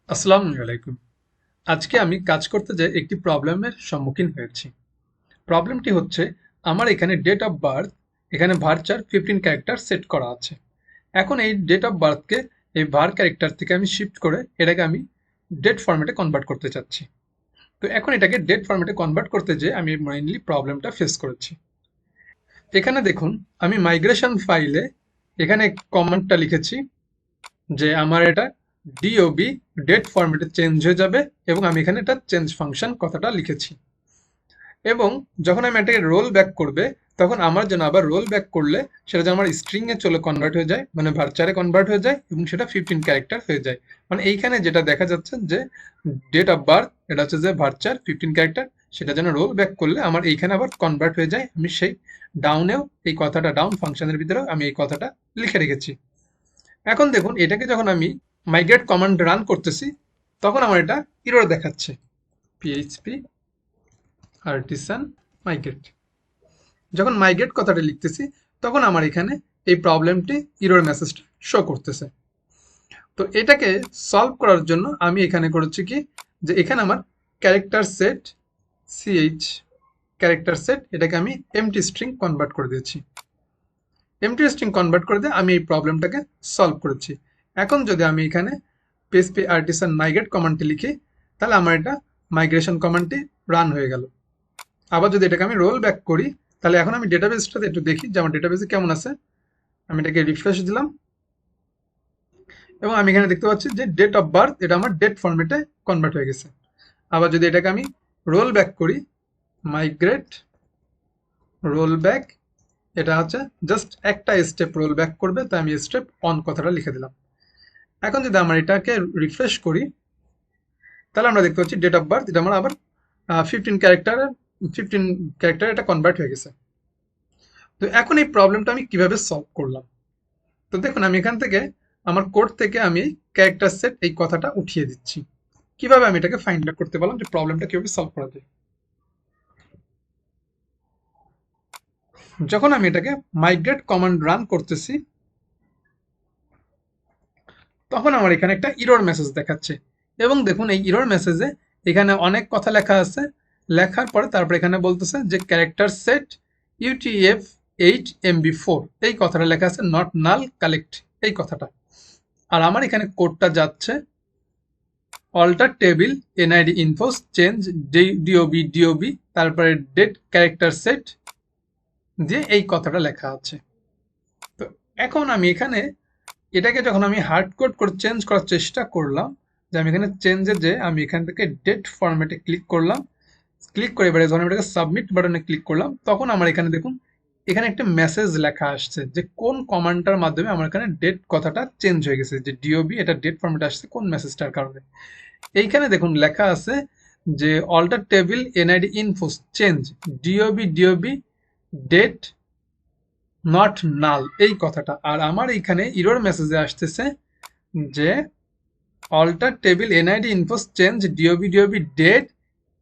আসসালামু আলাইকুম। আজকে আমি কাজ করতে যেয়ে একটি প্রবলেমের সম্মুখীন হয়েছি। প্রবলেমটি হচ্ছে আমার এখানে ডেট অফ বার্থ এখানে ভার্চার 15 ক্যারেক্টার সেট করা আছে। এখন এই ডেট অফ বার্থকে এই var ক্যারেক্টার থেকে আমি শিফট করে এটাকে আমি ডেট ফরম্যাটে কনভার্ট করতে চাচ্ছি। তো এখন এটাকে ডেট ফরম্যাটে কনভার্ট করতে যেয়ে আমি মেইনলি প্রবলেমটা ফেস করেছি। এখানে দেখুন আমি মাইগ্রেশন ফাইলে এখানে কমান্ডটা লিখেছি যে আমার এটা ডিওবি ডেট ফরম্যাটে চেঞ্জ হয়ে যাবে এবং আমি এখানে এটা চেঞ্জ ফাংশন কথাটা লিখেছি এবং যখন আমি এটাকে রোল ব্যাক করবে তখন আমার জন্য আবার রোল ব্যাক করলে সেটা যেন আমার স্ট্রিং এ চলে কনভার্ট হয়ে যায়, মানে ভার্চারে কনভার্ট হয়ে যায় এবং সেটা 15 ক্যারেক্টার হয়ে যায়। মানে এইখানে যেটা দেখা যাচ্ছে যে ডেট অফ বার্থ এটা হচ্ছে যে ভার্চার 15 ক্যারেক্টার, সেটা যেন রোল ব্যাক করলে আমার এইখানে আবার কনভার্ট হয়ে যায়। আমি সেই ডাউনেও এই কথাটা ডাউন ফাংশনের ভিতরেও আমি এই কথাটা লিখে রেখেছি। এখন দেখুন এটাকে যখন আমি মাইগ্রেট কমান্ড রান করতেছি তখন আমার এটা ইরর দেখাচ্ছে পিএইচপি আর্টিসান মাইগ্রেট। যখন মাইগ্রেট কথাটা লিখতেছি তখন আমার এখানে এই প্রবলেমটি ইরর মেসেজটা শো করতেছে। তো এটাকে সলভ করার জন্য আমি এখানে করেছি কি যে এখানে আমার character set CH character set এটাকে আমি এমটি স্ট্রিং কনভার্ট করে দিয়েছি। এমটি স্ট্রিং কনভার্ট করে দিয়ে আমি এই প্রবলেমটাকে সলভ করেছি। এখন যদি আমি এখানে পিএইচপি আর্টিসান মাইগ্রেট কমান্ডটি লিখি তাহলে আমার এটা মাইগ্রেশন কমান্ডটি রান হয়ে গেল। আবার যদি এটাকে আমি রোল ব্যাক করি তাহলে এখন আমি ডেটাবেসটাতে একটু দেখি যে আমার ডেটাবেসে কেমন আছে। আমি এটাকে রিফ্রেশ দিলাম এবং আমি এখানে দেখতে পাচ্ছি যে ডেট অফ বার্থ এটা আমার ডেট ফরম্যাটে কনভার্ট হয়ে গেছে। আবার যদি এটাকে আমি রোল ব্যাক করি, মাইগ্রেট রোল ব্যাক, এটা হচ্ছে জাস্ট একটা স্টেপ রোল ব্যাক করবে, তাই আমি স্টেপ অন কথাটা লিখে দিলাম। এখন যদি আমরা এটাকে রিফ্রেশ করি তাহলে আমরা দেখতে পাচ্ছি ডেট অফ বার্থ এটা আমার আবার 15 ক্যারেক্টার এটা কনভার্ট হয়ে গেছে। তো এখন এই প্রবলেমটা আমি কিভাবে সলভ করলাম? তো দেখুন আমি এখান থেকে আমার কোড থেকে আমি ক্যারেক্টার সেট এই কথাটা উঠিয়ে দিচ্ছি। কিভাবে আমি এটাকে ফাইন্ড আউট করতে পারলাম যে প্রবলেমটা কিভাবে সলভ করা যায়? যখন আমি এটাকে মাইগ্রেট কমান্ড রান করতেছি তখন আমার এখানে একটা ইরর মেসেজ দেখাচ্ছে এবং দেখুন এই ইরর মেসেজে এখানে অনেক কথা লেখা আছে। লেখার পরে তারপর এখানে বলতেছে যে ক্যারেক্টার সেট ইউটিএফ 8 MB4 এই কথাটা লেখা আছে, নট নাল কালেক্ট এই কথাটা। আর আমার এখানে কোডটা যাচ্ছে alter table NID infos change DOB তারপরে ডেট ক্যারেক্টার সেট দিয়ে এই কথাটা লেখা আছে। তো এখন আমি এখানে এটাকে যখন আমি হার্ড কোড করে চেঞ্জ করার চেষ্টা করলাম, যে আমি এখানে চেঞ্জে যে আমি এখান থেকে ডেট ফরম্যাটে ক্লিক করলাম, ক্লিক করে এবারে যখন এটাকে সাবমিট বাটনে ক্লিক করলাম তখন আমার এখানে দেখুন এখানে একটা মেসেজ লেখা আসছে যে কোন কমান্ডটার মাধ্যমে আমার এখানে ডেট কথাটা চেঞ্জ হয়ে গেছে, যে ডিওবি এটা ডেট ফরম্যাটে আসছে কোন মেসেজটার কারণে। এইখানে দেখুন লেখা আছে যে alter table NID infos change DOB date not null এই কথাটা। আর আমার এখানে ইরর মেসেজে আসতেছে যে alter table NID infos change DOB date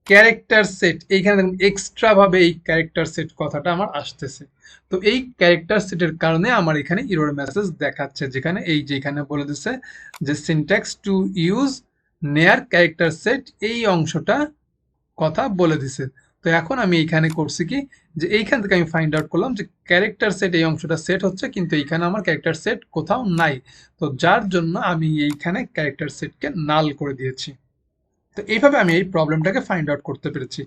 character set, এইখানে দেখুন এক্সট্রা ভাবে এই ক্যারেক্টার সেট কথাটা আমার আসতেছে। তো এই ক্যারেক্টার সেটের কারণে আমার এখানে ইরর মেসেজ দেখাচ্ছে, যেখানে এই যে এখানে বলে দিচ্ছে যে সিনট্যাক্স টু ইউজ নেয়ার ক্যারেক্টার সেট এই অংশটা কথা বলে দিছে। তো এখন আমি এইখানে করছি কি যে এইখান থেকে আমি ফাইন্ড আউট করলাম যে ক্যারেক্টার সেট এই অংশটা সেট হচ্ছে কিন্তু এইখানে আমার ক্যারেক্টার সেট কোথাও নাই। তো যার জন্য আমি এইখানে ক্যারেক্টার সেটকে নাল করে দিয়েছি। তো এইভাবে আমি এই প্রবলেমটাকে ফাইন্ড আউট করতে পেরেছি।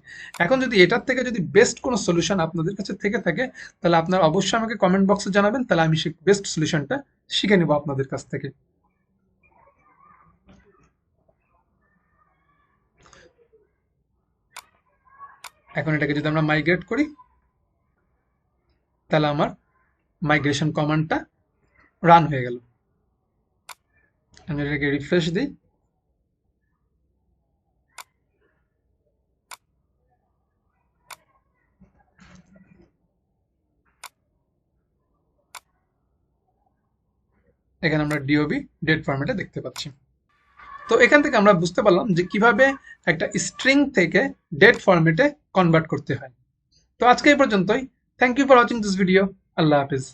এখন যদি এটার থেকে যদি বেস্ট কোনো সলিউশন আপনাদের কাছে থেকে থাকে তাহলে আপনারা অবশ্যই আমাকে কমেন্ট বক্সে জানাবেন, তাহলে আমি সেই বেস্ট সলিউশনটা শিখে নেব আপনাদের কাছ থেকে। এখন এটাকে যদি আমরা মাইগ্রেট করি তাহলে আমার মাইগ্রেশন কমান্ডটা রান হয়ে গেল। আমি এটাকে রিফ্রেশ দিই, এখানে আমরা ডিওবি ডেট ফরম্যাটে দেখতে পাচ্ছি। তো এখান থেকে আমরা বুঝতে পারলাম যে কিভাবে একটা স্ট্রিং থেকে ডেট ফরম্যাটে কনভার্ট করতে হয়। তো আজকে এই পর্যন্তই। Thank you for watching this video. আল্লাহ হাফিজ।